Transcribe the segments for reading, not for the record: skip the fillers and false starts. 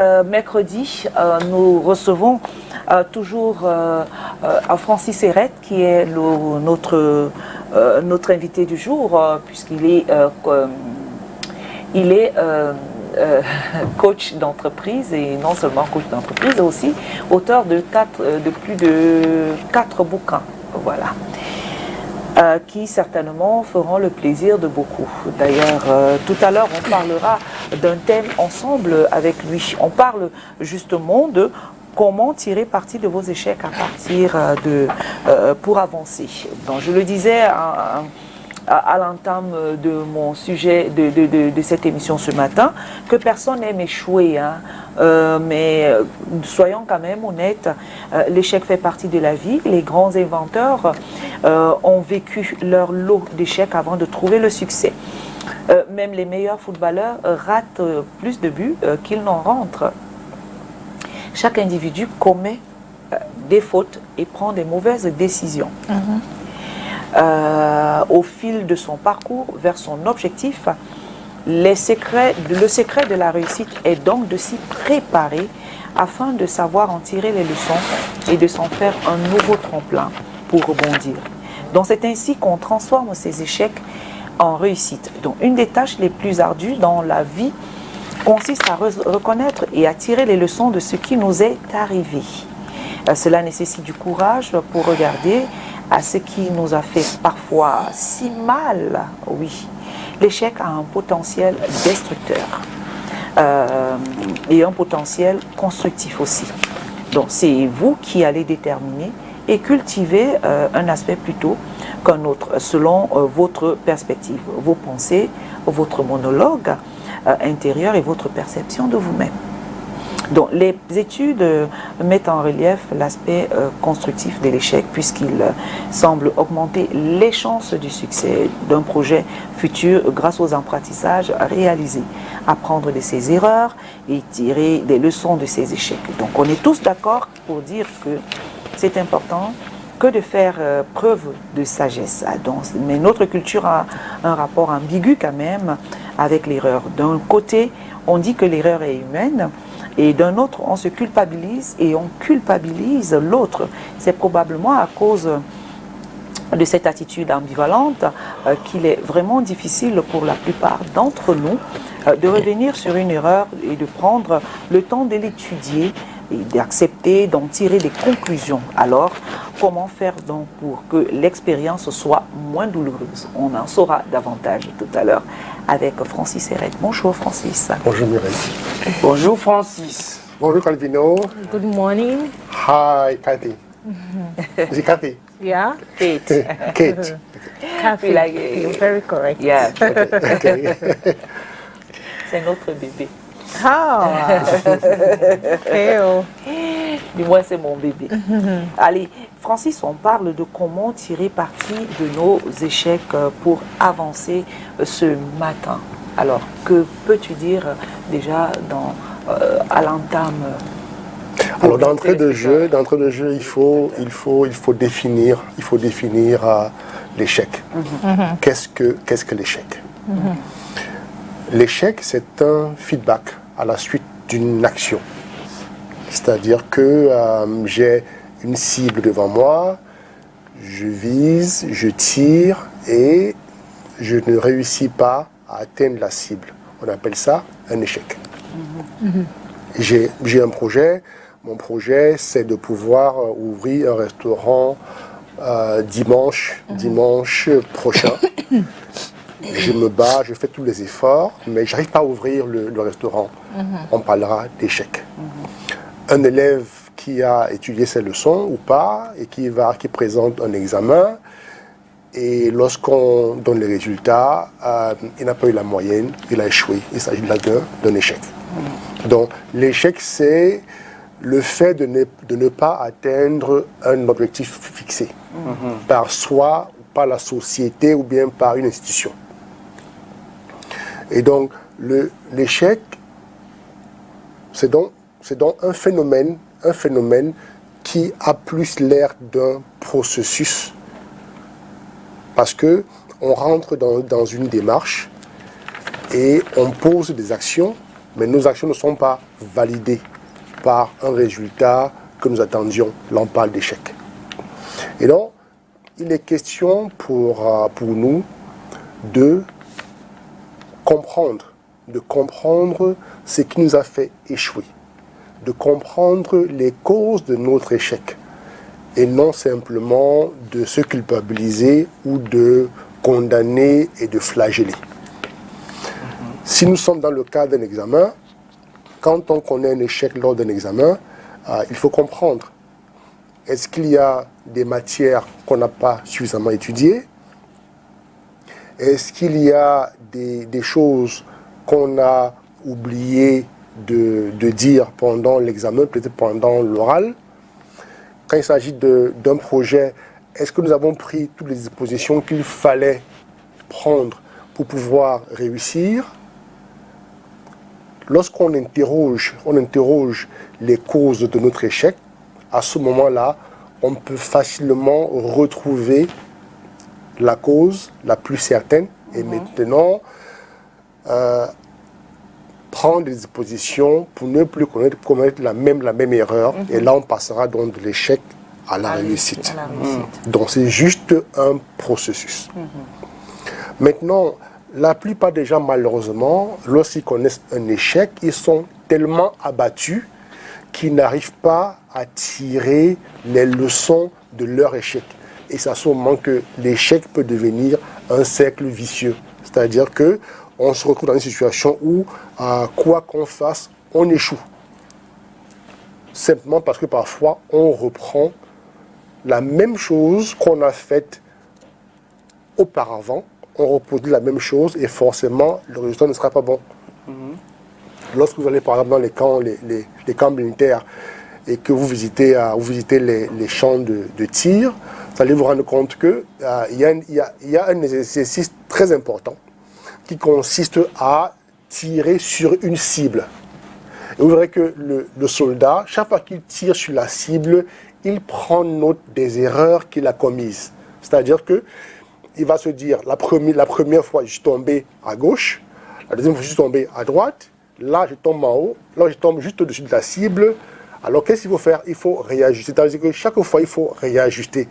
Mercredi, nous recevons toujours Francis Serrette, qui est notre invité du jour, puisqu'il est, coach d'entreprise, et non seulement coach d'entreprise, mais aussi auteur de plus de 4 bouquins. Voilà. Qui certainement feront le plaisir de beaucoup. D'ailleurs, tout à l'heure, on parlera d'un thème ensemble avec lui. On parle justement de comment tirer parti de vos échecs pour avancer. Donc, je le disais à l'entame de mon sujet de cette émission ce matin, que personne n'aime échouer, hein. Mais soyons quand même honnêtes, l'échec fait partie de la vie. Les grands inventeurs ont vécu leur lot d'échecs avant de trouver le succès. Même les meilleurs footballeurs ratent plus de buts qu'ils n'en rentrent. Chaque individu commet des fautes et prend des mauvaises décisions. Au fil de son parcours vers son objectif, le secret de la réussite est donc de s'y préparer afin de savoir en tirer les leçons et de s'en faire un nouveau tremplin pour rebondir. Donc c'est ainsi qu'on transforme ces échecs en réussite. Donc une des tâches les plus ardues dans la vie consiste à reconnaître et à tirer les leçons de ce qui nous est arrivé. Cela nécessite du courage pour regarder à ce qui nous a fait parfois si mal, oui. L'échec a un potentiel destructeur et un potentiel constructif aussi. Donc c'est vous qui allez déterminer et cultiver un aspect plutôt qu'un autre, selon votre perspective, vos pensées, votre monologue intérieur et votre perception de vous-même. Donc, les études mettent en relief l'aspect constructif de l'échec, puisqu'il semble augmenter les chances du succès d'un projet futur grâce aux apprentissages réalisés, apprendre de ses erreurs et tirer des leçons de ses échecs. Donc, on est tous d'accord pour dire que c'est important que de faire preuve de sagesse. Donc, mais notre culture a un rapport ambigu quand même avec l'erreur. D'un côté, on dit que l'erreur est humaine, et d'un autre, on se culpabilise et on culpabilise l'autre. C'est probablement à cause de cette attitude ambivalente qu'il est vraiment difficile pour la plupart d'entre nous de revenir sur une erreur et de prendre le temps de l'étudier et d'accepter, d'en tirer des conclusions. Alors, comment faire donc pour que l'expérience soit moins douloureuse? On en saura davantage tout à l'heure avec Francis Serrette. Bonjour Francis. Bonjour Mireille. Bonjour Francis. Bonjour Calvino. Good morning. Hi Cathy. Is it Cathy? Yeah. Kate. Kate. Kathy, like, you're very correct. Yeah. Okay. C'est notre bébé. Ah. Hey-oh. Dis-moi, c'est mon bébé. Allez, Francis, on parle de comment tirer parti de nos échecs pour avancer ce matin. Alors, que peux-tu dire déjà à l'entame? Alors d'entrée de jeu, il faut définir l'échec. Qu'est-ce que l'échec? L'échec, c'est un feedback à la suite d'une action. C'est-à-dire que j'ai une cible devant moi, je vise, je tire et je ne réussis pas à atteindre la cible. On appelle ça un échec. J'ai un projet. Mon projet, c'est de pouvoir ouvrir un restaurant dimanche prochain. Je me bats, je fais tous les efforts, mais je n'arrive pas à ouvrir le restaurant. On parlera d'échec. Un élève qui a étudié ses leçons ou pas, et qui présente un examen, et lorsqu'on donne les résultats, il n'a pas eu la moyenne, il a échoué. Il s'agit là d'un échec. Donc l'échec, c'est le fait de ne pas atteindre un objectif fixé par soi, par la société ou bien par une institution. Et donc l'échec, c'est donc un phénomène qui a plus l'air d'un processus, parce que on rentre dans une démarche et on pose des actions mais nos actions ne sont pas validées par un résultat que nous attendions. Là, on parle d'échec. Et donc, il est question pour nous de comprendre ce qui nous a fait échouer, de comprendre les causes de notre échec et non simplement de se culpabiliser ou de condamner et de flageller. Si nous sommes dans le cadre d'un examen, quand on connaît un échec lors d'un examen, il faut comprendre. Est-ce qu'il y a des matières qu'on n'a pas suffisamment étudiées? Est-ce qu'il y a des choses qu'on a oublié de dire pendant l'examen, peut-être pendant l'oral? Quand il s'agit d'un projet, est-ce que nous avons pris toutes les dispositions qu'il fallait prendre pour pouvoir réussir? Lorsqu'on interroge les causes de notre échec, à ce moment-là, on peut facilement retrouver la cause la plus certaine et maintenant prendre des dispositions pour ne plus commettre la même erreur. Et là, on passera donc de l'échec à la réussite. Donc, c'est juste un processus. Maintenant, la plupart des gens, malheureusement, lorsqu'ils connaissent un échec, ils sont tellement abattus qu'ils n'arrivent pas à tirer les leçons de leur échec. Et c'est à ce moment que l'échec peut devenir un cercle vicieux. C'est-à-dire qu'on se retrouve dans une situation où, quoi qu'on fasse, on échoue. Simplement parce que parfois, on reprend la même chose qu'on a faite auparavant, on reproduit la même chose et forcément, le résultat ne sera pas bon. Lorsque vous allez par exemple dans les camps militaires et que vous visitez les champs de tir, vous allez vous rendre compte qu'il y a un exercice très important qui consiste à tirer sur une cible. Et vous verrez que le soldat, chaque fois qu'il tire sur la cible, il prend note des erreurs qu'il a commises. C'est-à-dire qu'il va se dire, la première fois, je suis tombé à gauche, la deuxième fois, je suis tombé à droite, là, je tombe en haut, là, je tombe juste au-dessus de la cible. Alors, qu'est-ce qu'il faut faire? Il faut réajuster. C'est-à-dire que chaque fois, il faut réajuster.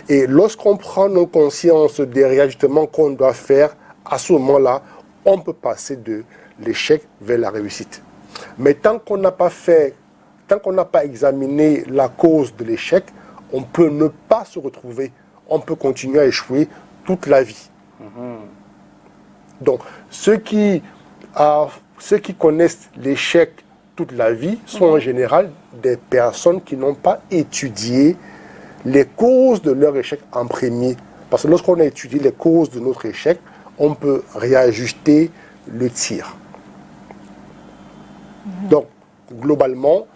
Et lorsqu'on prend nos consciences des réajustements qu'on doit faire, à ce moment-là, on peut passer de l'échec vers la réussite. Mais tant qu'on n'a pas examiné la cause de l'échec, on peut ne pas se retrouver. On peut continuer à échouer toute la vie. Donc, ceux qui connaissent l'échec toute la vie sont en général des personnes qui n'ont pas étudié les causes de leur échec en premier. Parce que lorsqu'on a étudié les causes de notre échec, on peut réajuster le tir. Donc, globalement,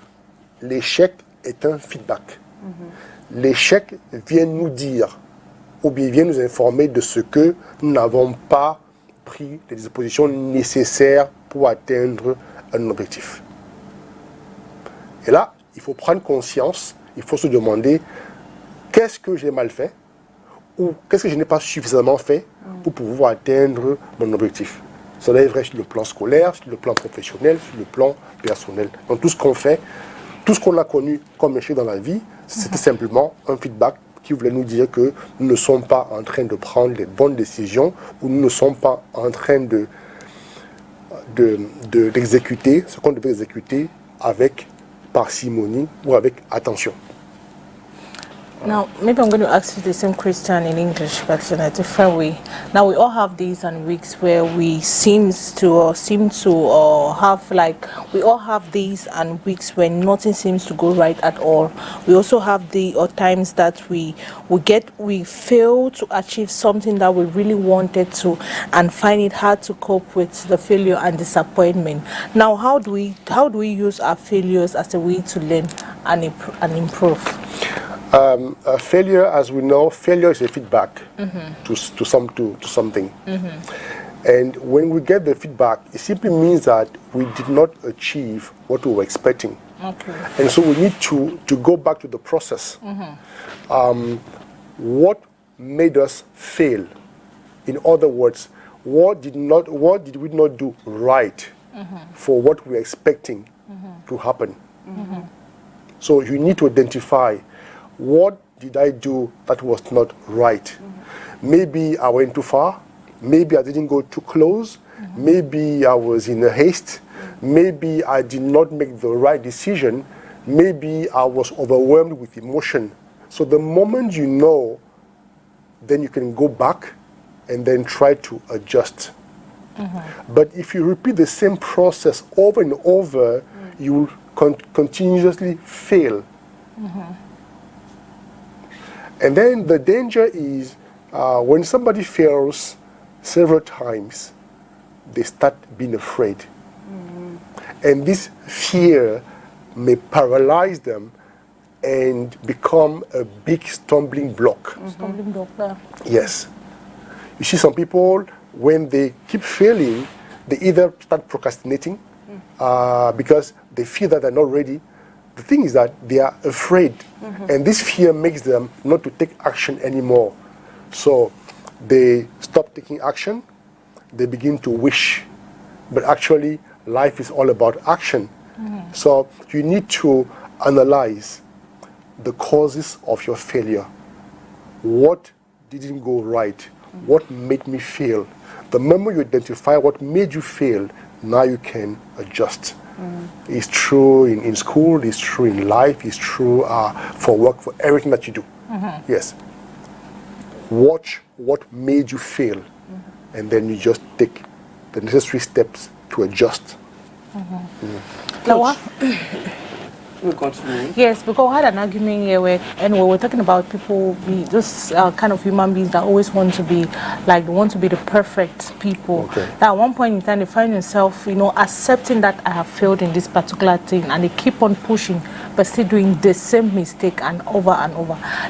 l'échec est un feedback. L'échec vient nous dire, ou bien vient nous informer de ce que nous n'avons pas pris les dispositions nécessaires pour atteindre un objectif. Et là, il faut prendre conscience, il faut se demander qu'est-ce que j'ai mal fait ou qu'est-ce que je n'ai pas suffisamment fait pour pouvoir atteindre mon objectif. Cela est vrai sur le plan scolaire, sur le plan professionnel, sur le plan personnel. Donc tout ce qu'on fait, tout ce qu'on a connu comme échec dans la vie, c'était simplement un feedback qui voulait nous dire que nous ne sommes pas en train de prendre les bonnes décisions ou nous ne sommes pas en train d'exécuter ce qu'on devait exécuter avec parcimonie ou avec attention. Now, maybe I'm going to ask you the same question in English, but in a different way. Now, we all have days and weeks where we seem to have we all have days and weeks when nothing seems to go right at all. We also have times that we fail to achieve something that we really wanted to, and find it hard to cope with the failure and disappointment. Now, how do we use our failures as a way to learn and improve? Failure, as we know, failure is a feedback to something. And when we get the feedback, it simply means that we did not achieve what we were expecting. Okay. And so we need to go back to the process. What made us fail? In other words, what did we not do right for what we're expecting to happen. So you need to identify, what did I do that was not right? Maybe I went too far. Maybe I didn't go too close. Maybe I was in a haste. Maybe I did not make the right decision. Maybe I was overwhelmed with emotion. So the moment you know, then you can go back and then try to adjust. But if you repeat the same process over and over, you will continuously fail. And then the danger is when somebody fails several times, they start being afraid. And this fear may paralyze them and become a big stumbling block. Stumbling block, yeah. Yes. You see, some people, when they keep failing, they either start procrastinating because they feel that they're not ready. The thing is that they are afraid, and this fear makes them not to take action anymore. So they stop taking action, they begin to wish. But actually, life is all about action. So you need to analyze the causes of your failure. What didn't go right? What made me fail? The moment you identify what made you fail, now you can adjust. It's true in school, it's true in life, it's true for work, for everything that you do. Yes. Watch what made you fail, and then you just take the necessary steps to adjust. Lawa? We'll continue. Yes, because I had an argument here where, anyway, we're talking about people, those kind of human beings that always want to be, like, they want to be the perfect people. Okay. That at one point in time, they find themselves, accepting that I have failed in this particular thing, and they keep on pushing, but still doing the same mistake and over.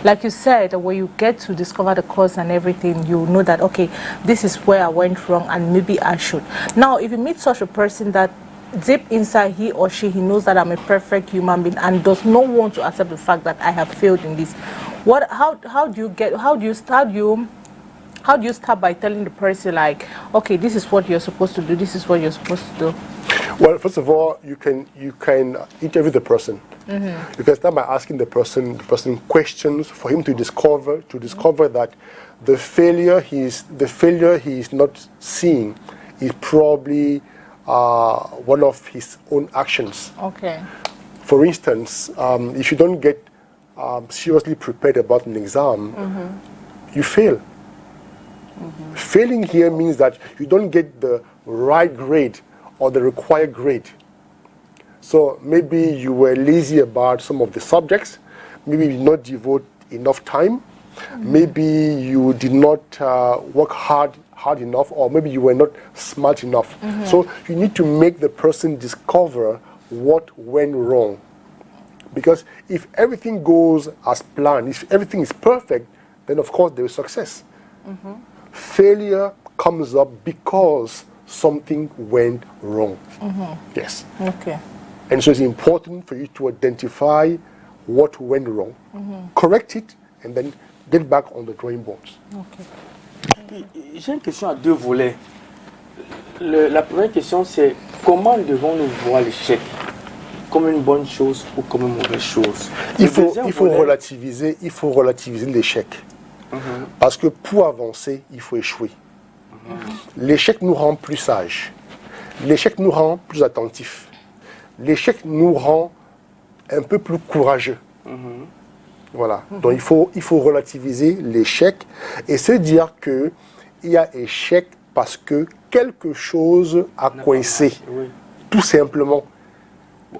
Like you said, when you get to discover the cause and everything, you know that, okay, this is where I went wrong, and maybe I should. Now, if you meet such a person that deep inside he or she knows that I'm a perfect human being and does not want to accept the fact that I have failed in this, how do you start by telling the person, like, okay, this is what you're supposed to do, this is what you're supposed to do? Well, first of all, you can interview the person. Because start by asking the person questions for him to discover that the failure he is not seeing is probably one of his own actions. Okay. For instance, if you don't get seriously prepared about an exam, you fail. Failing here means that you don't get the right grade or the required grade. So maybe you were lazy about some of the subjects, maybe you did not devote enough time, maybe you did not work hard enough, or maybe you were not smart enough. So you need to make the person discover what went wrong. Because if everything goes as planned, if everything is perfect, then of course there is success. Failure comes up because something went wrong. Yes. Okay. And so it's important for you to identify what went wrong, correct it, and then get back on the drawing boards. Okay. J'ai une question à deux volets. La première question, c'est comment devons-nous voir l'échec? Comme une bonne chose ou comme une mauvaise chose? Il faut relativiser l'échec. Parce que pour avancer, il faut échouer. L'échec nous rend plus sages. L'échec nous rend plus attentifs. L'échec nous rend un peu plus courageux. Voilà. Donc il faut relativiser l'échec et se dire que il y a échec parce que quelque chose a coincé. Oui. Tout simplement.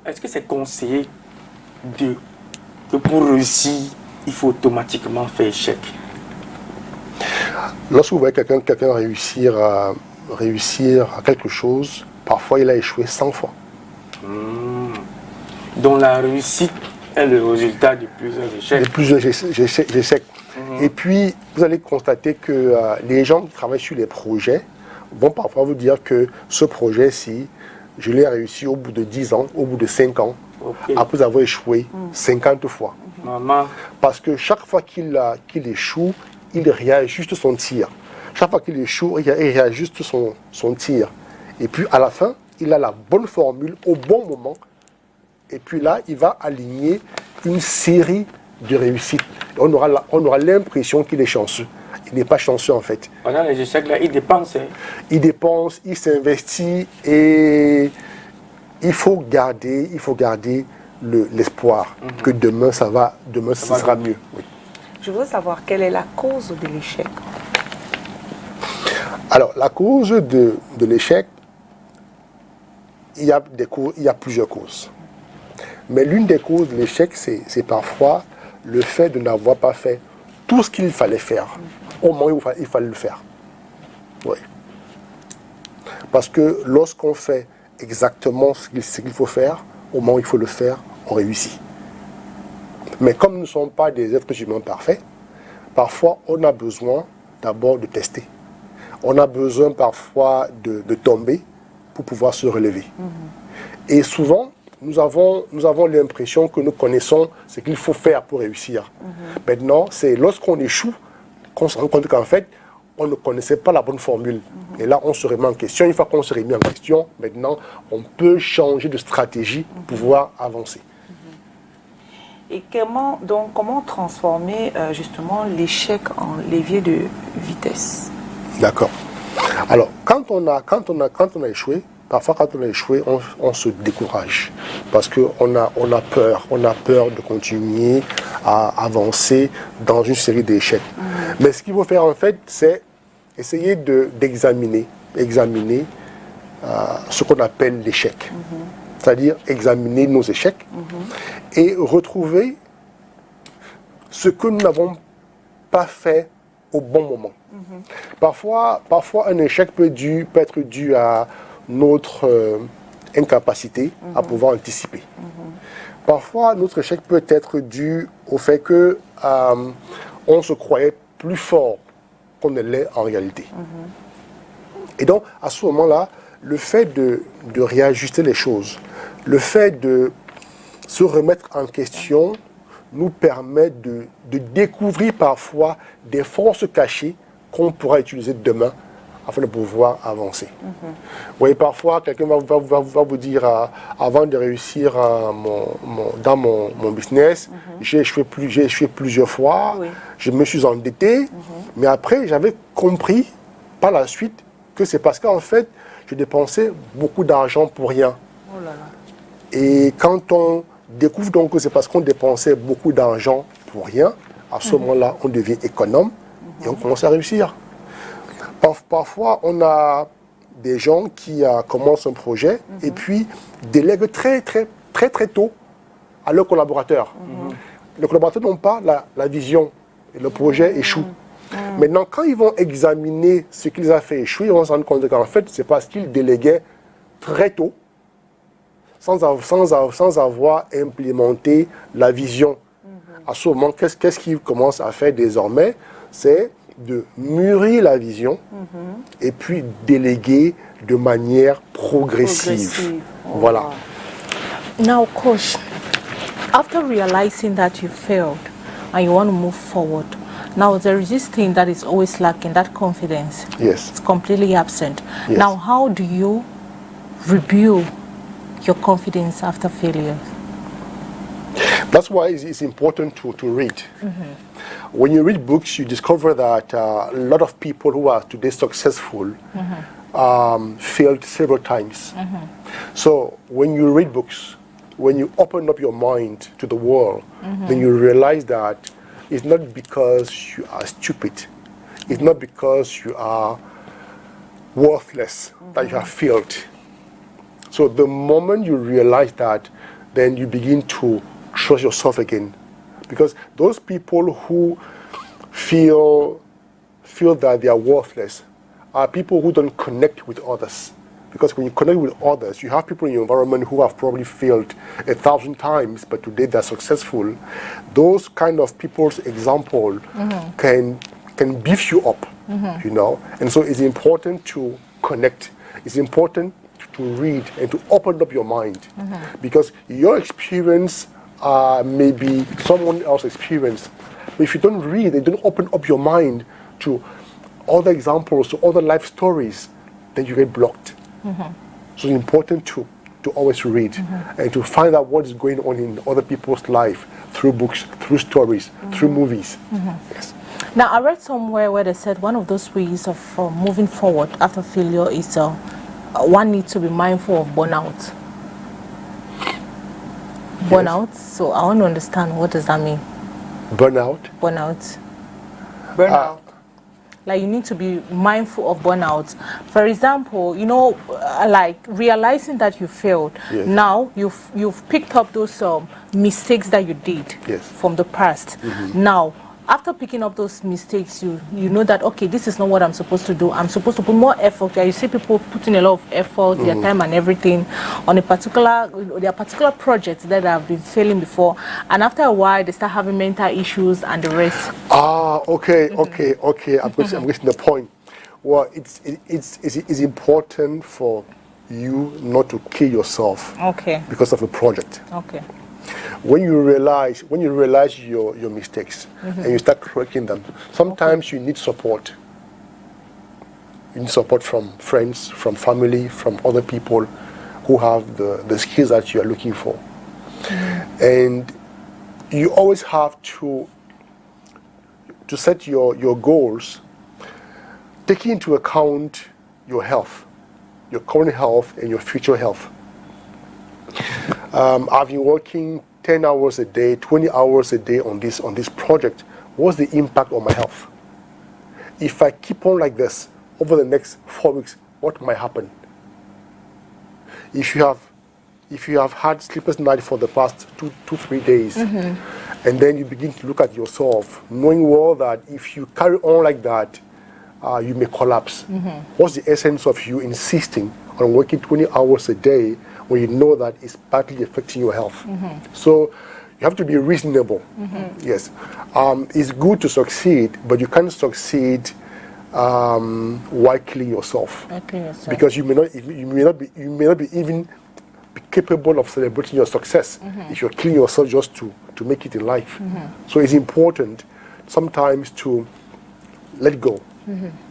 Est-ce que c'est conseillé que pour réussir, il faut automatiquement faire échec? Lorsque vous voyez quelqu'un réussir à quelque chose, parfois il a échoué 100 fois. Donc la réussite est le résultat de plusieurs échecs. De plusieurs échecs. Et puis, vous allez constater que les gens qui travaillent sur les projets vont parfois vous dire que ce projet-ci, je l'ai réussi au bout de 10 ans, au bout de 5 ans, après avoir échoué 50 fois. Maman. Parce que chaque fois qu'il échoue, il réajuste son tir. Chaque fois qu'il échoue, il réajuste son tir. Et puis, à la fin, il a la bonne formule au bon moment. Et puis là, il va aligner une série de réussites. On aura l'impression qu'il est chanceux. Il n'est pas chanceux en fait. Pendant les échecs, là, il dépense. Il dépense, il s'investit et il faut garder l'espoir que demain, ce sera mieux. Oui. Je veux savoir quelle est la cause de l'échec. Alors, la cause de l'échec, il y a plusieurs causes. Mais l'une des causes de l'échec, c'est parfois le fait de n'avoir pas fait tout ce qu'il fallait faire au moment où il fallait le faire. Oui. Parce que lorsqu'on fait exactement ce qu'il faut faire, au moment où il faut le faire, on réussit. Mais comme nous ne sommes pas des êtres humains parfaits, parfois on a besoin d'abord de tester. On a besoin parfois de tomber pour pouvoir se relever. Et souvent, nous avons l'impression que nous connaissons ce qu'il faut faire pour réussir. Maintenant, c'est lorsqu'on échoue qu'on se rend compte qu'en fait, on ne connaissait pas la bonne formule. Et là, on se remet en question. Une fois qu'on se remet en question, maintenant, on peut changer de stratégie pour pouvoir avancer. Et comment transformer justement l'échec en levier de vitesse? D'accord. Alors, quand on a échoué, parfois quand on a échoué, on se décourage. Parce qu'on a peur. On a peur de continuer à avancer dans une série d'échecs. Mais ce qu'il faut faire en fait, c'est essayer d'examiner ce qu'on appelle l'échec. C'est-à-dire examiner nos échecs et retrouver ce que nous n'avons pas fait au bon moment. Parfois, un échec peut être dû à notre incapacité à pouvoir anticiper. Parfois, notre échec peut être dû au fait que on se croyait plus fort qu'on ne l'est en réalité. Et donc, à ce moment-là, le fait de réajuster les choses, le fait de se remettre en question nous permet de découvrir parfois des forces cachées qu'on pourra utiliser demain afin de pouvoir avancer. Vous voyez, parfois, quelqu'un va vous dire, avant de réussir dans mon business, j'ai échoué plusieurs fois, je me suis endetté, mais après, j'avais compris par la suite que c'est parce qu'en fait, je dépensais beaucoup d'argent pour rien. Oh là là. Et quand on découvre donc que c'est parce qu'on dépensait beaucoup d'argent pour rien, à ce moment-là, on devient économe et on commence à réussir. Parfois, on a des gens qui commencent un projet et puis délèguent très tôt à leurs collaborateurs. Les collaborateurs n'ont pas la vision et le projet échoue. Maintenant, quand ils vont examiner ce qu'ils ont fait échouer, ils vont se rendre compte qu'en fait, c'est parce qu'ils déléguaient très tôt, sans avoir implémenté la vision. À ce moment, qu'est-ce qu'ils commencent à faire désormais? C'est de mûrir la vision et puis déléguer de manière progressive. Oh, voilà. wow. Now, Coach, after realizing that you failed and you want to move forward, now there is this thing that is always lacking, that confidence. Yes. It's completely absent. Yes. Now, how do you rebuild your confidence after failure? That's why it's important to read. When you read books, you discover that a lot of people who are today successful failed several times. So when you read books, when you open up your mind to the world, then you realize that it's not because you are stupid. It's not because you are worthless that you have failed. So the moment you realize that, then you begin to trust yourself again. Because those people who feel that they are worthless are people who don't connect with others. Because when you connect with others, you have people in your environment who have probably failed 1,000 times, but today they're successful. Those kind of people's example can beef you up, you know. And so it's important to connect. It's important to read and to open up your mind, because your experience may be someone else's experience. But if you don't read and don't open up your mind to other examples, to other life stories, then you get blocked. So it's important to always read and to find out what is going on in other people's life through books, through stories, through movies. Yes. Now, I read somewhere where they said one of those ways of moving forward after failure is one needs to be mindful of burnout. Burnout. So I want to understand, what does that mean? Burnout. Burnout. Burnout. Like, you need to be mindful of burnout. For example, you know, like realizing that you failed. Yes. Now you've picked up those mistakes that you did from the past. Now, after picking up those mistakes, you know that, okay, this is not what I'm supposed to do. I'm supposed to put more effort. There, you see people putting a lot of effort, their time and everything on their particular projects that have been failing before, and after a while they start having mental issues and the rest. Okay. I'm getting the point. Well, it's important for you not to kill yourself. Okay. Because of a project. Okay. When you realize your mistakes and you start correcting them, sometimes you need support. You need support from friends, from family, from other people who have the skills that you are looking for. And you always have to set your goals, taking into account your health, your current health and your future health. I've been working 10 hours a day, 20 hours a day on this project. What's the impact on my health? If I keep on like this over the next 4 weeks, what might happen? If you have had sleepless nights for the past 2-3 days, and then you begin to look at yourself, knowing well that if you carry on like that, you may collapse. What's the essence of you insisting on working 20 hours a day when you know that it's badly affecting your health? So you have to be reasonable. Yes, it's good to succeed, but you can't succeed while killing yourself. Because you may not be even capable of celebrating your success if you're killing yourself just to make it in life. So it's important sometimes to let go.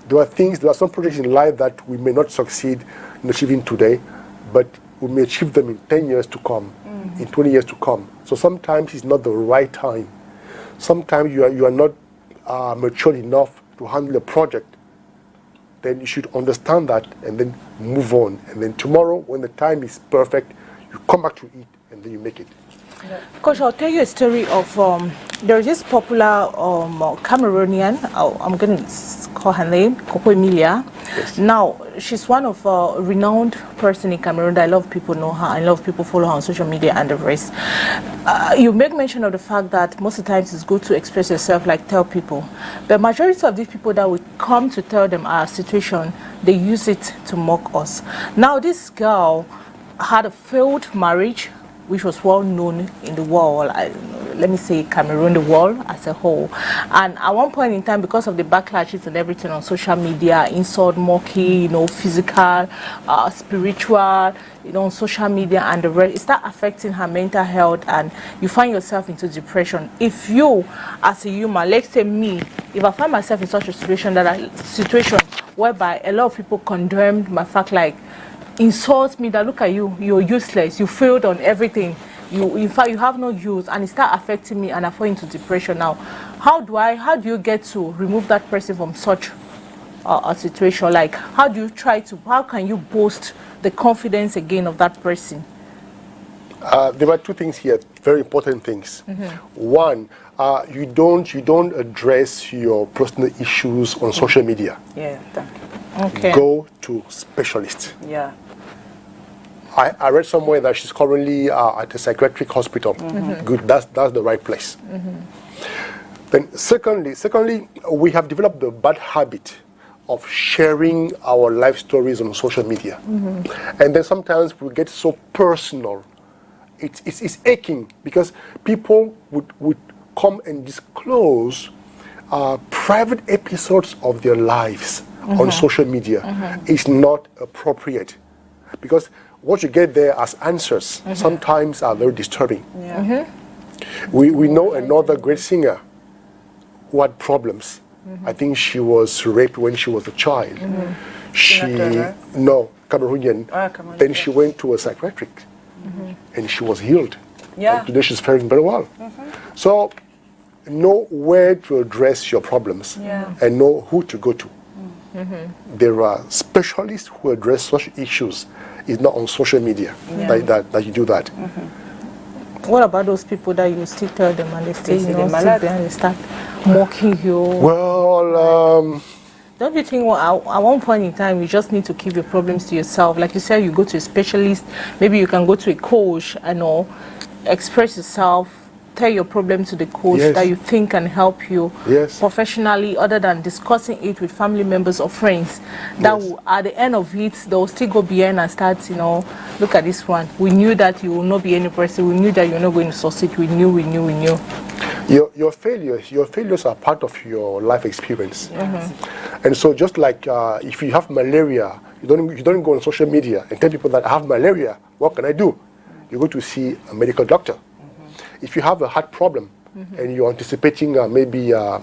There are some projects in life that we may not succeed in achieving today, but we may achieve them in 10 years to come, in 20 years to come. So sometimes it's not the right time. Sometimes you are not mature enough to handle a project. Then you should understand that and then move on. And then tomorrow, when the time is perfect, you come back to it and then you make it. Coach, I'll tell you a story of there is this popular Cameroonian. I'm going to call her name, Coco Emilia. Yes. Now, she's one of a renowned person in Cameroon. A lot of people know her. A lot of people follow her on social media and the rest. You make mention of the fact that most of the times it's good to express yourself, like tell people. The majority of these people that we come to tell them our situation, they use it to mock us. Now, this girl had a failed marriage, which was well known in the world, let me say Cameroon, the world as a whole. And at one point in time, because of the backlashes and everything on social media, insult, mocking, physical, spiritual, on social media and the rest, it starts affecting her mental health, and you find yourself into depression. If you, as a human, let's say me, if I find myself in such a situation whereby a lot of people condemned my fact, like, insult me, that look at you, you're useless, you failed on everything, in fact you have no use, and it start affecting me and I fall into depression. Now, how do you get to remove that person from such a situation? Like, how can you boost the confidence again of that person? There are two things here, very important things. One, you don't address your personal issues on social media. Okay. Go to specialists. I read somewhere that she's currently at a psychiatric hospital. Good, that's the right place. Then secondly, we have developed the bad habit of sharing our life stories on social media. And then sometimes we get so personal. It's aching because people would come and disclose private episodes of their lives on social media. It's not appropriate, because what you get there as answers sometimes are very disturbing. We know another great singer who had problems. I think she was raped when she was a child. Katy Cameroonian. Cameroonian, Then she went to a psychiatric, and she was healed. Yeah. And today she's faring very well. So, know where to address your problems, and know who to go to. There are specialists who address such issues. It's not on social media that you do that. What about those people that you still tell them and they stay, They you say know, they're sit malade. there and they start mocking you? Well, Don't you think at one point in time you just need to keep your problems to yourself? Like you said, you go to a specialist, maybe you can go to a coach and all, express yourself, tell your problem to the coach Yes. that you think can help you Yes. professionally, other than discussing it with family members or friends. That Yes. will, at the end of it, they'll still go behind and start, you know, look at this one. We knew that you will not be any person. We knew that you're not going to succeed. We knew. your failures are part of your life experience. And so just like if you have malaria, you don't go on social media and tell people that I have malaria. What can I do? You go to see a medical doctor. If you have a heart problem and you're anticipating maybe I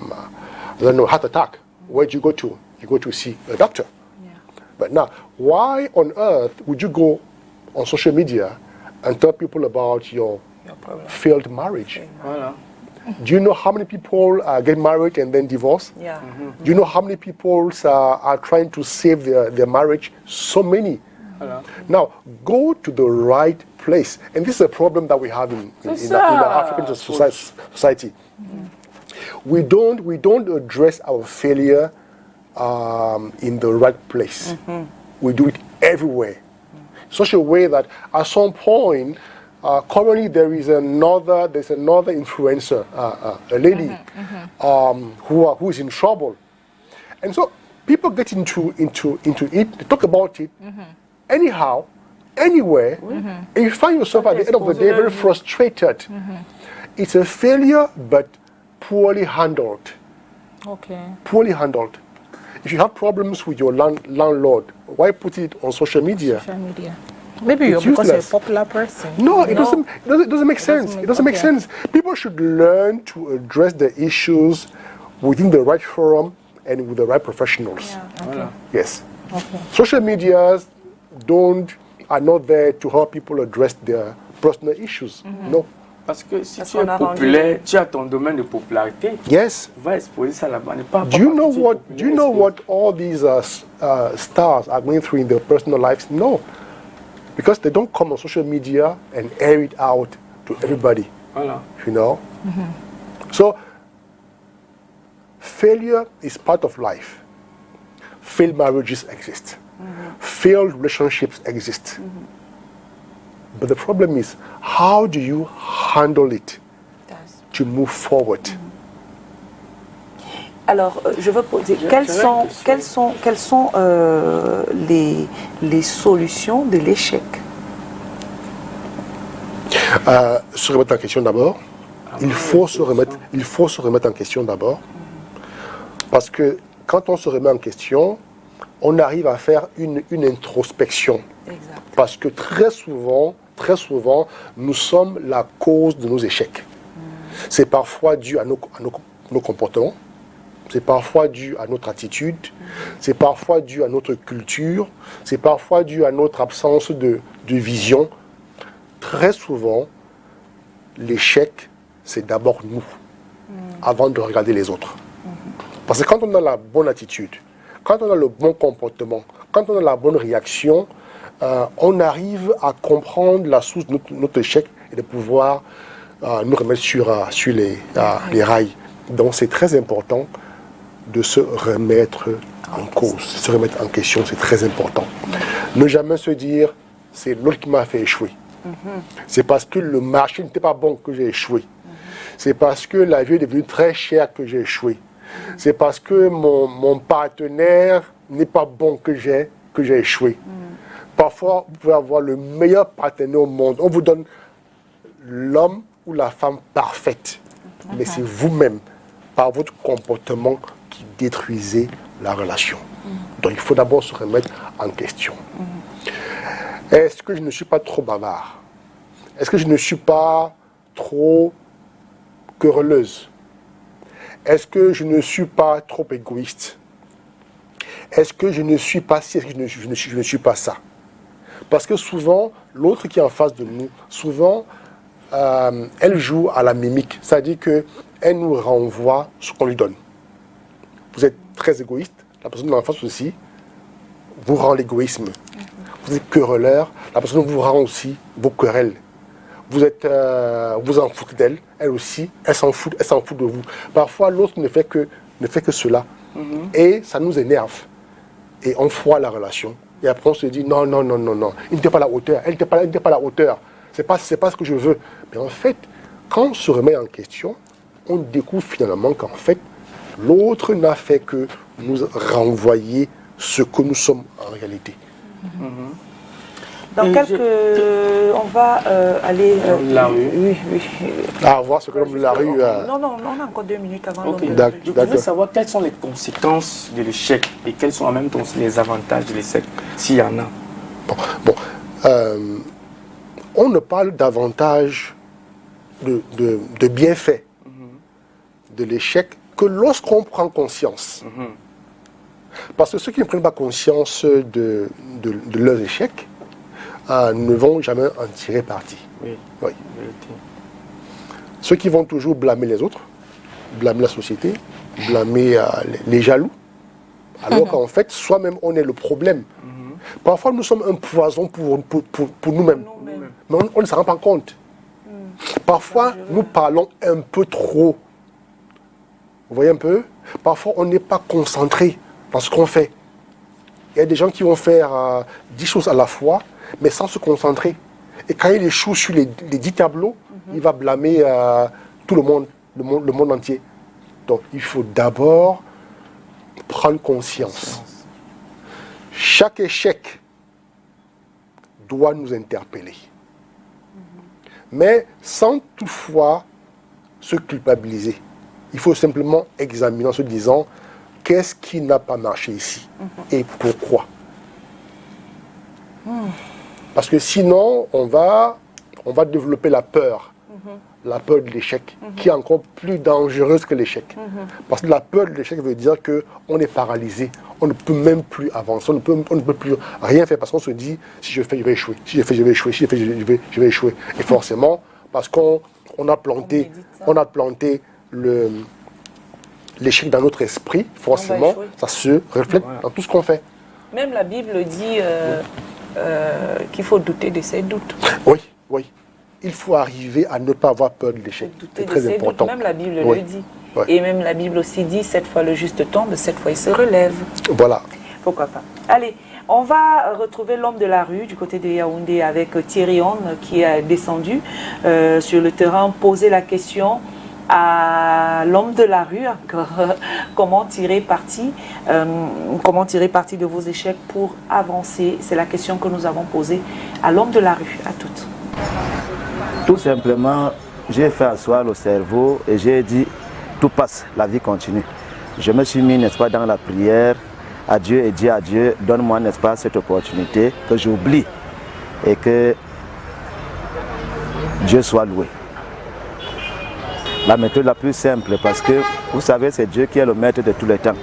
don't know, heart attack, where do you go to? You go to see a doctor. But now, why on earth would you go on social media and tell people about your problem. failed marriage? Voilà. Do you know how many people get married and then divorce? Yeah. Do you know how many people are trying to save their marriage? So many. Voilà. Now, go to the right place. And this is a problem that we have in our African society. We don't address our failure in the right place. We do it everywhere. Such a way that at some point, currently there's another influencer, a lady who is in trouble. And so people get into it, they talk about it, anyhow, anywhere, and you find yourself at the end of the day very frustrated. It's a failure, but poorly handled. Okay. Poorly handled. If you have problems with your landlord, why put it on social media? Social media. Maybe you're It's because you're a useless. popular person. No, it doesn't make sense. It doesn't make okay. sense. People should learn to address the issues within the right forum and with the right professionals. Okay. Yes. Okay. Social medias are not there to help people address their personal issues. No. Parce que si Parce tu es qu'on a rendu- populaire, tu as ton domaine de popularité, Yes. va exposer ça là-bas. Ne pas Do you know parce que tu es what? populaire, Do you know expose. what all these stars are going through in their personal lives? No, because they don't come on social media and air it out to everybody. Voilà. You know. So failure is part of life. Failed marriages exist. Failed relationships exist. But the problem is, how do you handle it to move forward? Alors, je veux poser, quelles sont les solutions de l'échec? Se remettre en question d'abord. Il faut se remettre en question d'abord. Parce que quand on se remet en question, on arrive à faire une introspection. Exact. Parce que très souvent, nous sommes la cause de nos échecs. C'est parfois dû à nos comportements, c'est parfois dû à notre attitude, c'est parfois dû à notre culture, c'est parfois dû à notre absence de vision. Très souvent, l'échec, c'est d'abord nous, avant de regarder les autres. Parce que quand on a la bonne attitude, quand on a le bon comportement, quand on a la bonne réaction, on arrive à comprendre la source de notre échec et de pouvoir nous remettre sur les rails. Donc c'est très important de se remettre en cause, se remettre en question, c'est très important. Ne jamais se dire, c'est l'autre qui m'a fait échouer. C'est parce que le marché n'était pas bon que j'ai échoué. C'est parce que la vie est devenue très chère que j'ai échoué. C'est parce que mon partenaire n'est pas bon que j'ai échoué. Parfois, vous pouvez avoir le meilleur partenaire au monde. On vous donne l'homme ou la femme parfaite. Mais c'est vous-même, par votre comportement, qui détruisez la relation. Donc il faut d'abord se remettre en question. Est-ce que je ne suis pas trop bavard? Est-ce que je ne suis pas trop querelleuse? Est-ce que je ne suis pas trop égoïste? Est-ce que je ne suis pas ci? Est-ce que je ne suis pas ça? Parce que souvent, l'autre qui est en face de nous, souvent, elle joue à la mimique. C'est-à-dire qu'elle nous renvoie ce qu'on lui donne. Vous êtes très égoïste, la personne en face aussi vous rend l'égoïsme. Vous êtes querelleur, la personne vous rend aussi vos querelles. Vous en foutez d'elle, elle aussi, elle s'en fout de vous. Parfois, l'autre ne fait que cela. Et ça nous énerve. Et on froid la relation. Et après, on se dit, non, il n'était pas à la hauteur, elle n'était pas à la hauteur. C'est pas ce que je veux. Mais en fait, quand on se remet en question, on découvre finalement qu'en fait, l'autre n'a fait que nous renvoyer ce que nous sommes en réalité. Dans on va aller... la rue. Oui. Voir ce que l'homme de la rue... Non, on a encore 2 minutes avant l'homme de la rue. Je voudrais savoir quelles sont les conséquences de l'échec et quels sont en même temps les avantages de l'échec, s'il y en a. On ne parle davantage de bienfaits de l'échec que lorsqu'on prend conscience. Parce que ceux qui ne prennent pas conscience de leurs échecs ne vont jamais en tirer parti. Oui. Ceux qui vont toujours blâmer les autres, blâmer la société, blâmer les jaloux, alors qu'en fait, soi-même, on est le problème. Parfois, nous sommes un poison pour nous-mêmes, mais on ne s'en rend pas compte. Parfois, nous parlons un peu trop. Vous voyez un peu? Parfois, on n'est pas concentré dans ce qu'on fait. Il y a des gens qui vont faire 10 choses à la fois, mais sans se concentrer. Et quand il échoue sur les 10 tableaux, il va blâmer tout le monde entier. Donc, il faut d'abord prendre conscience. Chaque échec doit nous interpeller. Mais sans toutefois se culpabiliser. Il faut simplement examiner en se disant qu'est-ce qui n'a pas marché ici et pourquoi. Parce que sinon, on va développer la peur de l'échec, qui est encore plus dangereuse que l'échec. Parce que la peur de l'échec veut dire qu'on est paralysé, on ne peut même plus avancer, on ne peut plus rien faire, parce qu'on se dit, si je fais, je vais échouer, si je fais, je vais échouer, si je fais, je vais échouer. Et forcément, parce qu'on a planté l'échec dans notre esprit, forcément, ça se reflète dans tout ce qu'on fait. Même la Bible dit qu'il faut douter de ses doutes. Oui. Il faut arriver à ne pas avoir peur de l'échec. C'est très important. Même la Bible le dit. Et même la Bible aussi dit, 7 fois le juste tombe, 7 fois il se relève. Voilà. Pourquoi pas. Allez, on va retrouver l'homme de la rue du côté de Yaoundé avec Thierry On qui est descendu sur le terrain, poser la question à l'homme de la rue, comment tirer parti de vos échecs pour avancer. C'est la question que nous avons posée à l'homme de la rue. À toutes. Tout simplement, j'ai fait asseoir le cerveau et j'ai dit, tout passe, la vie continue. Je me suis mis, n'est-ce pas, dans la prière à Dieu et dit à Dieu, donne-moi, n'est-ce pas, cette opportunité que j'oublie et que Dieu soit loué. La méthode la plus simple, parce que, vous savez, c'est Dieu qui est le maître de tous les temps.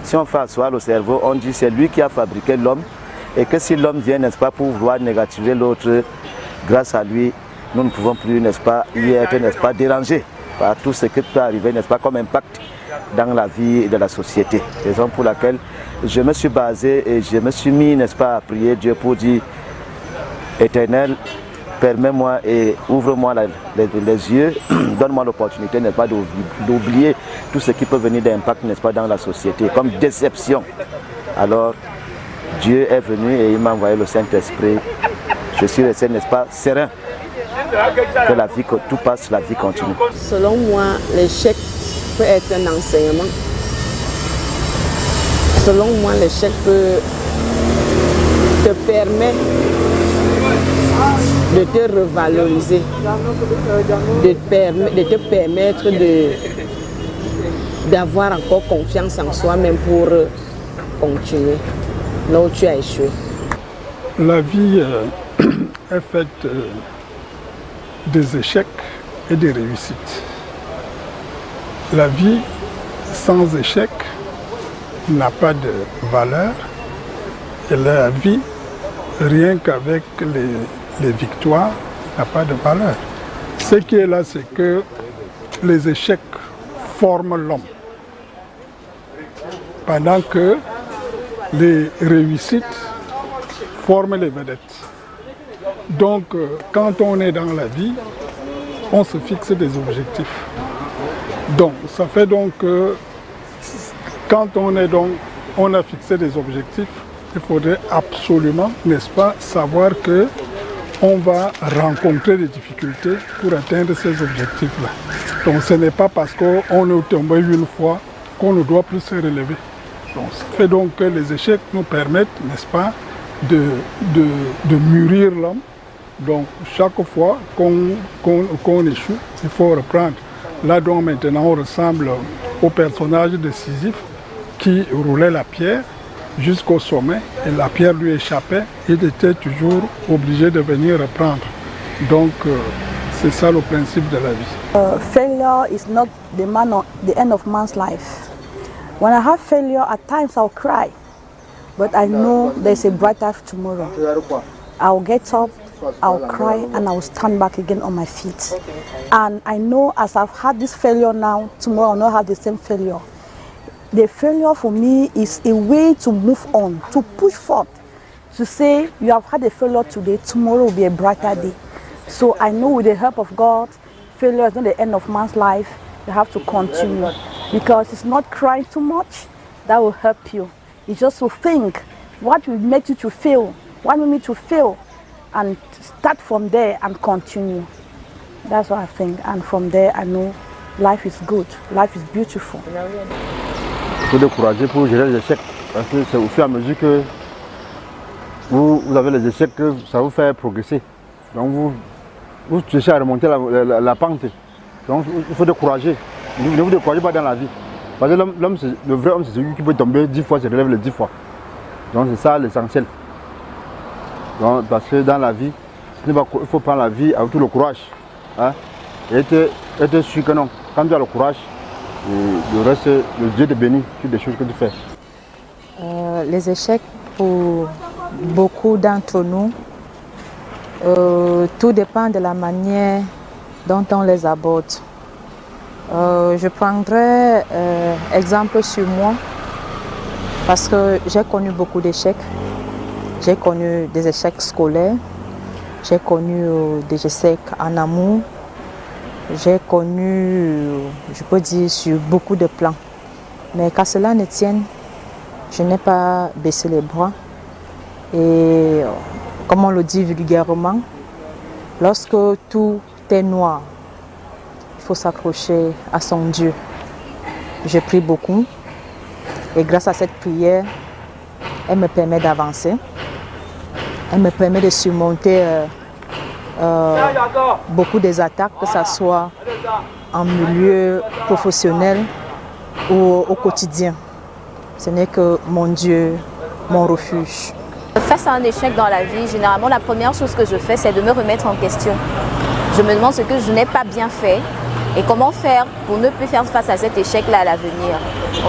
Si on fait asseoir le cerveau, on dit c'est lui qui a fabriqué l'homme et que si l'homme vient, n'est-ce pas, pour vouloir négativer l'autre, grâce à lui, nous ne pouvons plus, n'est-ce pas, y être, n'est-ce pas, dérangés par tout ce qui peut arriver, n'est-ce pas, comme impact dans la vie de la société. Raison pour laquelle je me suis basé et je me suis mis, n'est-ce pas, à prier Dieu pour dire, Éternel, permets-moi et ouvre-moi les yeux, donne-moi l'opportunité, n'est-ce pas, d'oublier tout ce qui peut venir d'impact, n'est-ce pas, dans la société, comme déception. Alors, Dieu est venu et il m'a envoyé le Saint-Esprit. Je suis resté, n'est-ce pas, serein. Que la vie, que tout passe, la vie continue. Selon moi, l'échec peut être un enseignement. Selon moi, l'échec peut te permettre de te revaloriser, de te permettre d'avoir encore confiance en soi-même pour continuer là où tu as échoué. La vie est faite des échecs et des réussites. La vie sans échec n'a pas de valeur et la vie rien qu'avec les victoires, n'a pas de valeur. Ce qui est là, c'est que les échecs forment l'homme. Pendant que les réussites forment les vedettes. Donc, quand on est dans la vie, on se fixe des objectifs. Donc, ça fait donc que quand on a fixé des objectifs, il faudrait absolument, n'est-ce pas, savoir que on va rencontrer des difficultés pour atteindre ces objectifs-là. Donc, ce n'est pas parce qu'on est tombé une fois qu'on ne doit plus se relever. Donc, ça fait donc que les échecs nous permettent, n'est-ce pas, de mûrir l'homme. Donc, chaque fois qu'on échoue, il faut reprendre. Là, donc, maintenant, on ressemble au personnage de Sisyphe qui roulait la pierre jusqu'au sommet et la pierre lui échappait. Il était toujours obligé de venir reprendre. Donc, c'est ça le principe de la vie. Failure is not the end of man's life. When I have failure, at times I'll cry, but I know there's a brighter tomorrow. I'll get up, I'll cry, and I'll stand back again on my feet. And I know as I've had this failure now, tomorrow I'll not have the same failure. The failure for me is a way to move on, to push forward, to say you have had a failure today, tomorrow will be a brighter day. So I know with the help of God, failure is not the end of man's life. You have to continue because it's not crying too much that will help you. It's just to think what will make you to fail, what will make you to fail, and start from there and continue. That's what I think, and from there I know life is good, life is beautiful. Il faut décourager pour gérer les échecs, parce que c'est au fur et à mesure que vous avez les échecs que ça vous fait progresser. Donc vous cherchez à remonter la pente. Donc il faut décourager. Ne vous découragez pas dans la vie. Parce que le vrai homme, c'est celui qui peut tomber 10 fois, se relève les 10 fois. Donc c'est ça l'essentiel. Parce que dans la vie, il faut prendre la vie avec tout le courage. Hein, et être sûr que non, quand tu as le courage, le reste, le Dieu te bénit sur des choses que tu fais. Les échecs, pour beaucoup d'entre nous, tout dépend de la manière dont on les aborde. Je prendrai exemple sur moi parce que j'ai connu beaucoup d'échecs. J'ai connu des échecs scolaires, j'ai connu des échecs en amour, j'ai connu, je peux dire, sur beaucoup de plans. Mais qu'à cela ne tienne, je n'ai pas baissé les bras. Et comme on le dit vulgairement, lorsque tout est noir, il faut s'accrocher à son Dieu. Je prie beaucoup et grâce à cette prière, elle me permet d'avancer. Elle me permet de surmonter beaucoup des attaques, que ce soit en milieu professionnel ou au quotidien. Ce n'est que mon Dieu, mon refuge. Face à un échec dans la vie, généralement la première chose que je fais, c'est de me remettre en question. Je me demande ce que je n'ai pas bien fait et comment faire pour ne plus faire face à cet échec-là à l'avenir.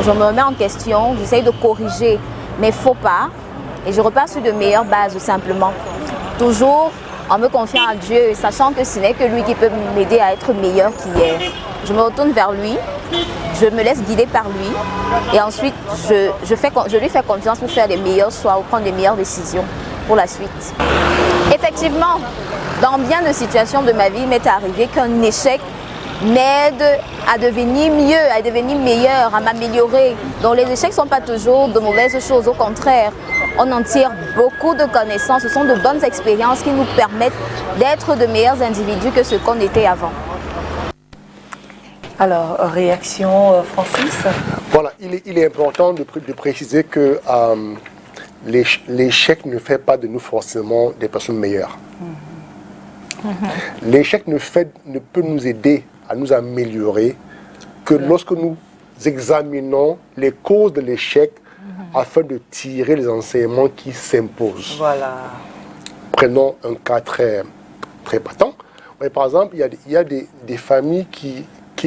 Je me remets en question, j'essaye de corriger mes faux pas et je repars sur de meilleures bases simplement. Toujours en me confiant en Dieu, sachant que ce n'est que lui qui peut m'aider à être meilleur qu'hier. Je me retourne vers lui, je me laisse guider par lui et ensuite je lui fais confiance pour faire les meilleurs choix ou prendre les meilleures décisions pour la suite. Effectivement, dans bien de situations de ma vie, il m'est arrivé qu'un échec m'aide à devenir mieux, à devenir meilleur, à m'améliorer. Donc les échecs ne sont pas toujours de mauvaises choses, au contraire. On en tire beaucoup de connaissances, ce sont de bonnes expériences qui nous permettent d'être de meilleurs individus que ce qu'on était avant. Alors, réaction Francis? Voilà, il est important de préciser que l'échec ne fait pas de nous forcément des personnes meilleures. L'échec ne peut nous aider à nous améliorer que lorsque nous examinons les causes de l'échec afin de tirer les enseignements qui s'imposent. Voilà. Prenons un cas très patent. Par exemple, il y a des familles qui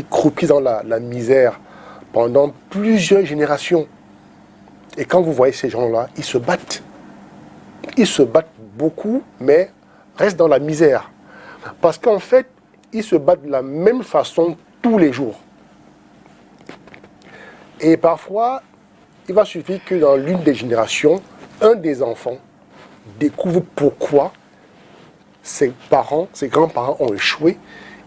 croupissent dans la misère pendant plusieurs générations. Et quand vous voyez ces gens-là, ils se battent. ils se battent beaucoup, mais restent dans la misère. Parce qu'en fait, ils se battent de la même façon tous les jours. Et parfois, il va suffire que dans l'une des générations, un des enfants découvre pourquoi ses parents, ses grands-parents ont échoué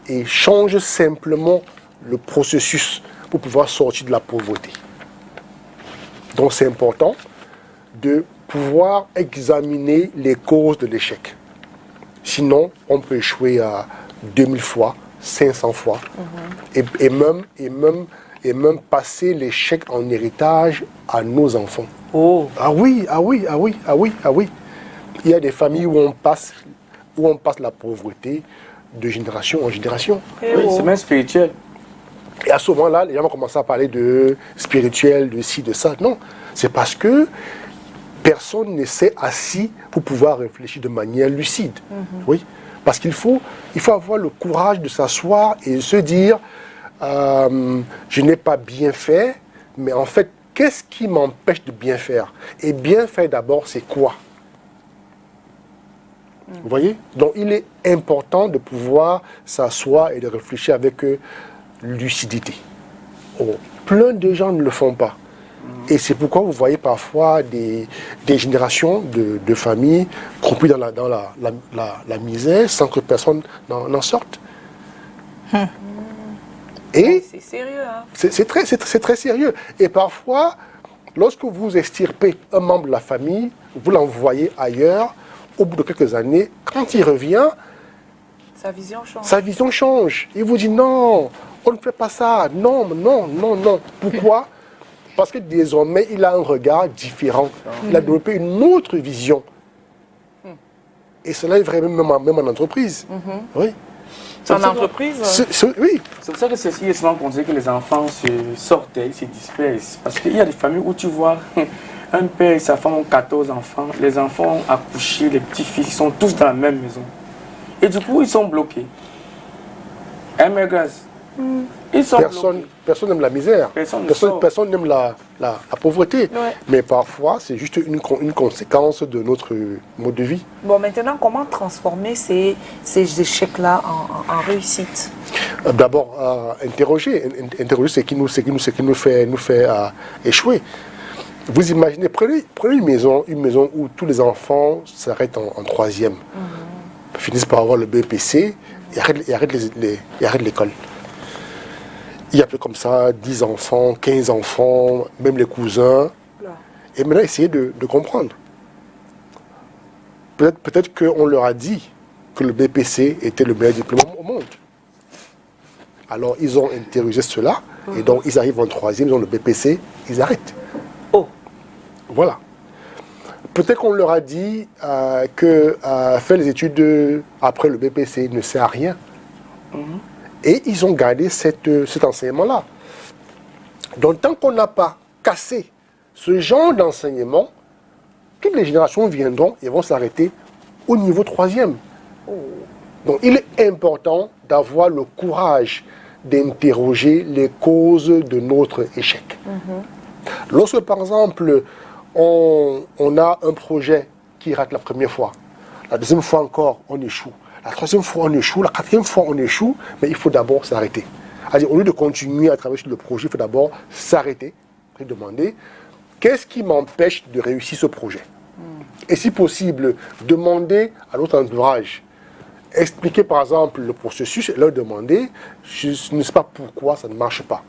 et change simplement le processus pour pouvoir sortir de la pauvreté. Donc c'est important de pouvoir examiner les causes de l'échec. Sinon, on peut échouer à 2000 fois, 500 fois, et même passer l'échec en héritage à nos enfants. Oh. Ah oui. Il y a des familles où on passe la pauvreté de génération en génération. Oui, c'est même spirituel. Et à ce moment-là, les gens vont commencer à parler de spirituel, de ci, de ça. Non, c'est parce que personne ne s'est assis pour pouvoir réfléchir de manière lucide. Oui, parce qu'il faut avoir le courage de s'asseoir et de se dire je n'ai pas bien fait, mais en fait, qu'est-ce qui m'empêche de bien faire? Et bien faire d'abord, c'est quoi? Vous voyez? Donc, il est important de pouvoir s'asseoir et de réfléchir avec lucidité. Oh, plein de gens ne le font pas. Et c'est pourquoi vous voyez parfois des générations de familles comprises dans la misère sans que personne n'en sorte. Et c'est sérieux, hein? C'est très sérieux. Et parfois, lorsque vous extirpez un membre de la famille, vous l'envoyez ailleurs, au bout de quelques années, quand il revient, sa vision change. Il vous dit non, on ne fait pas ça. Non. Pourquoi? Parce que désormais, il a un regard différent. Il a développé une autre vision. Et cela est vrai même en entreprise. Oui. En entreprise? Oui. C'est pour ça que ceci est souvent conseillé que les enfants se sortent, ils se dispersent. Parce qu'il y a des familles où tu vois un père et sa femme ont 14 enfants. Les enfants ont accouché, les petits-fils sont tous dans la même maison. Et du coup, ils sont bloqués. Mais grâce. Ils sont Personne n'aime la misère. Personne n'aime la pauvreté. Ouais. Mais parfois, c'est juste une conséquence de notre mode de vie. Bon, maintenant, comment transformer ces échecs-là en réussite? D'abord, interroger ce qui nous fait échouer. Vous imaginez, prenez une maison où tous les enfants s'arrêtent en troisième, finissent par avoir le BPC et arrêtent l'école. Il y a plus comme ça 10 enfants, 15 enfants, même les cousins. Et maintenant, essayez de comprendre. Peut-être qu'on leur a dit que le BPC était le meilleur diplôme au monde. Alors, ils ont intériorisé cela, et donc ils arrivent en troisième, ils ont le BPC, ils arrêtent. Oh. Voilà. Peut-être qu'on leur a dit que faire les études après le BPC ne sert à rien. Et ils ont gardé cet enseignement-là. Donc, tant qu'on n'a pas cassé ce genre d'enseignement, toutes les générations viendront et vont s'arrêter au niveau troisième. Donc, il est important d'avoir le courage d'interroger les causes de notre échec. Lorsque, par exemple, on a un projet qui rate la première fois, la deuxième fois encore, on échoue. La troisième fois, on échoue. La quatrième fois, on échoue. Mais il faut d'abord s'arrêter. C'est-à-dire, au lieu de continuer à travailler sur le projet, il faut d'abord s'arrêter et demander qu'est-ce qui m'empêche de réussir ce projet. Et si possible, demander à l'autre entourage. Expliquer par exemple le processus et leur demander, je ne sais pas pourquoi ça ne marche pas.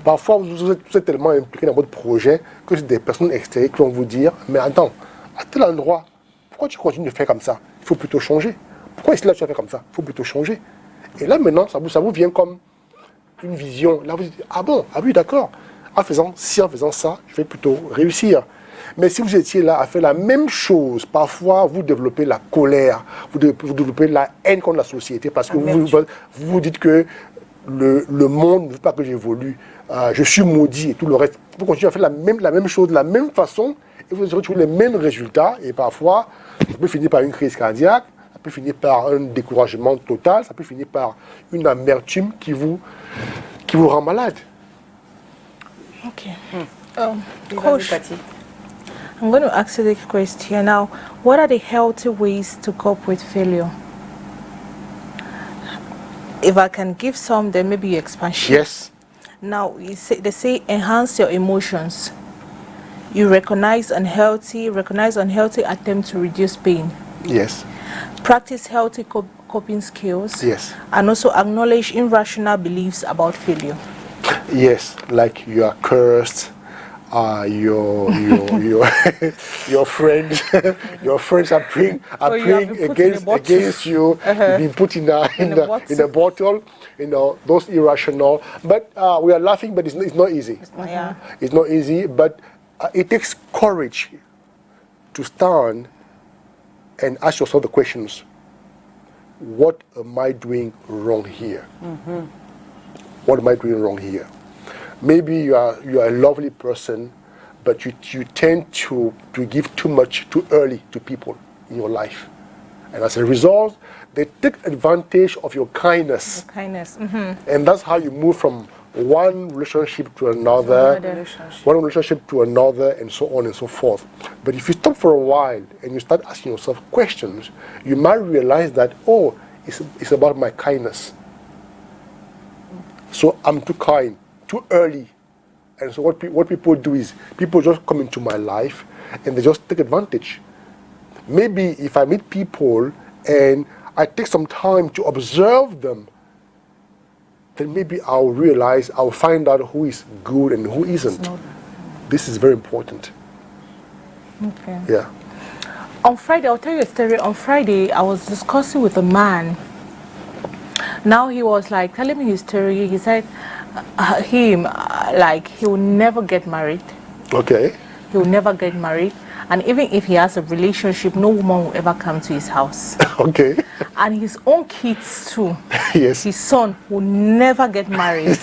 Parfois, vous êtes tellement impliqué dans votre projet que c'est des personnes extérieures qui vont vous dire, mais attends, à tel endroit, pourquoi tu continues de faire comme ça? Il faut plutôt changer. Pourquoi est-ce que là tu as fait comme ça? Il faut plutôt changer. Et là maintenant, ça vous vient comme une vision. Là vous dites, ah bon, ah oui d'accord, en faisant ça, je vais plutôt réussir. Mais si vous étiez là à faire la même chose, parfois vous développez la colère, vous développez la haine contre la société parce que vous dites que le monde ne veut pas que j'évolue, je suis maudit et tout le reste. Vous continuez à faire la même chose de la même façon et vous retrouvez les mêmes résultats et parfois ça peut finir par une crise cardiaque, ça peut finir par un découragement total, ça peut finir par une amertume qui vous rend malade. Ok. Coach, I'm going to ask you the question now. What are the healthy ways to cope with failure? If I can give some, then maybe you expand. Yes. Now, they say enhance your emotions. You recognize unhealthy attempt to reduce pain. Yes. Practice healthy coping skills. Yes. And also acknowledge irrational beliefs about failure. Yes, like you are cursed. Your friends are praying against you. You've been put in a bottle. You know, those irrational. But we are laughing, but it's not easy. It's not easy, but it takes courage to stand and ask yourself the questions. What am I doing wrong here? What am I doing wrong here? Maybe you are a lovely person, but you tend to give too much too early to people in your life. And as a result, they take advantage of your kindness. And that's how you move from one relationship to another, and so on and so forth. But if you stop for a while and you start asking yourself questions, you might realize that, oh, it's about my kindness. So I'm too kind, too early. And so what people do is, people just come into my life and they just take advantage. Maybe if I meet people and I take some time to observe them, then maybe I'll find out who is good and who isn't. This is very important. Okay. Yeah. On Friday, I'll tell you a story. On Friday, I was discussing with a man. Now he was like telling me his story. He said he will never get married. Okay. He will never get married. And even if he has a relationship, no woman will ever come to his house. Okay. And his own kids too. Yes. His son will never get married.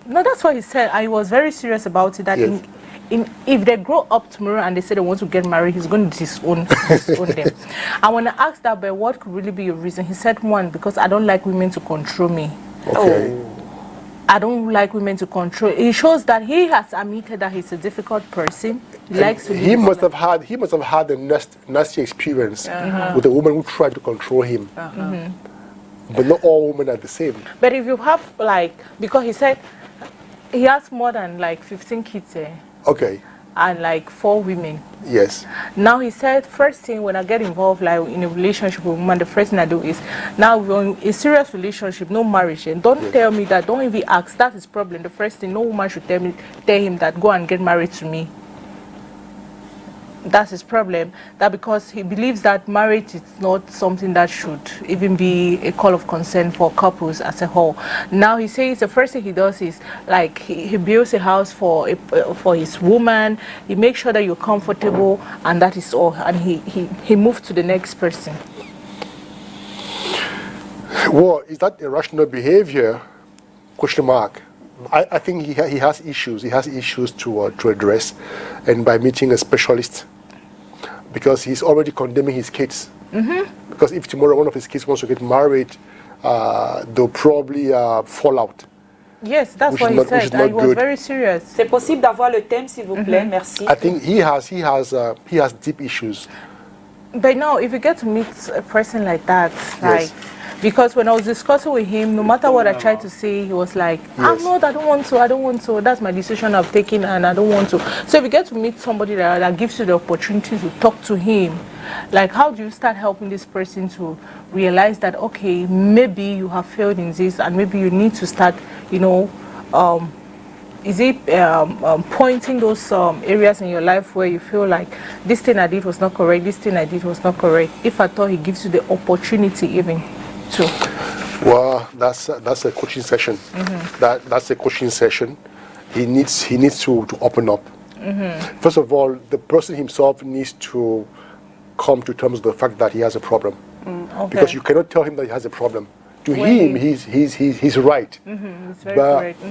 No, that's what he said. I was very serious about it. That yes. If they grow up tomorrow and they say they want to get married, he's going to disown them. And when I asked that, but what could really be your reason? He said, one, because I don't like women to control me. Okay. I don't like women to control. It shows that he has admitted that he's a difficult person. He likes to. He must have had a nasty experience with a woman who tried to control him. But not all women are the same. But if you have because he said he has more than 15 kids. Okay. And 4 women. Yes. Now he said, first thing when I get involved in a relationship with a woman, the first thing I do is, now we're in a serious relationship, no marriage, and don't tell me that, don't even ask, that's his problem. The first thing, no woman should tell him that go and get married to me. That's his problem. That because he believes that marriage is not something that should even be a call of concern for couples as a whole. Now he says the first thing he does is he builds a house for his woman. He makes sure that you're comfortable, and that is all. And he moved to the next person. Well, is that irrational behavior? Question mark. I think he has issues. He has issues to address, and by meeting a specialist, because he's already condemning his kids. Because if tomorrow one of his kids wants to get married, they'll probably fall out. Yes, that's what he said. He was very serious. C'est possible d'avoir le thème, s'il vous plaît? Merci. I think he has deep issues. But now, if you get to meet a person like that, yes. Because when I was discussing with him, no matter what I tried to say, he was like, yes. I don't want to. That's my decision I've taken, and I don't want to. So if you get to meet somebody that gives you the opportunity to talk to him, how do you start helping this person to realize that, okay, maybe you have failed in this, and maybe you need to start, is it pointing those areas in your life where you feel like this thing I did was not correct, this thing I did was not correct? If at all he gives you the opportunity even to. Well, that's a coaching session. That's a coaching session. He needs to open up. First of all, the person himself needs to come to terms with the fact that he has a problem. Okay. Because you cannot tell him that he has a problem. To him, he's right, it's very but correct.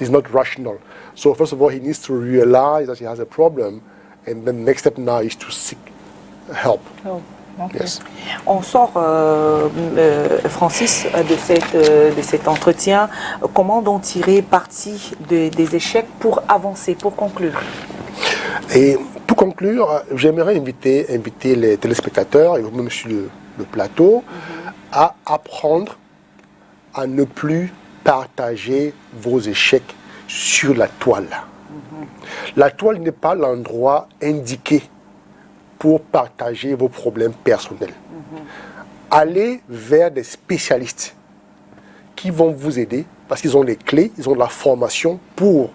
He's not rational. So first of all, he needs to realize that he has a problem, and the next step now is to seek help. Okay. Yes. On sort, Francis, de cet entretien. Comment donc tirer parti des échecs pour avancer, pour conclure? Et pour conclure, j'aimerais inviter les téléspectateurs et même sur le plateau à apprendre à ne plus partager vos échecs sur la toile. La toile n'est pas l'endroit indiqué pour partager vos problèmes personnels. Allez vers des spécialistes qui vont vous aider parce qu'ils ont les clés, ils ont la formation pour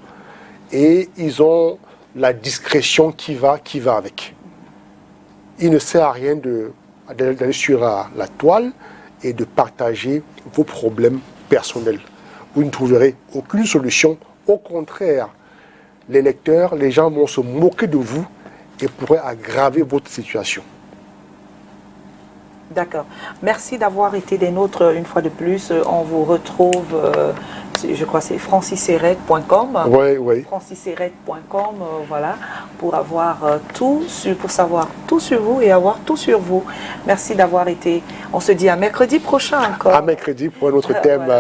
et ils ont la discrétion qui va avec. Il ne sert à rien d'aller sur la toile et de partager vos problèmes personnels. Vous ne trouverez aucune solution. Au contraire, les lecteurs, les gens vont se moquer de vous et pourraient aggraver votre situation. D'accord. Merci d'avoir été des nôtres une fois de plus. On vous retrouve, je crois que c'est franciseret.com. Oui. franciseret.com, voilà, pour avoir pour savoir tout sur vous et avoir tout sur vous. Merci d'avoir été. On se dit à mercredi prochain encore. À mercredi pour un autre thème,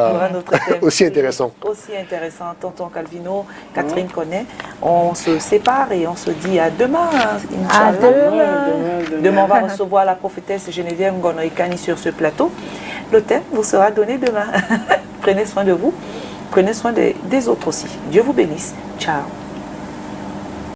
aussi intéressant. Aussi intéressant. Tonton Calvino, Catherine connaît. On se sépare et on se dit à demain. À demain. Demain, on va recevoir la prophétesse Geneviève Ngonoikani sur ce plateau. Le thème vous sera donné demain. Prenez soin de vous. Prenez soin des autres aussi. Dieu vous bénisse. Ciao.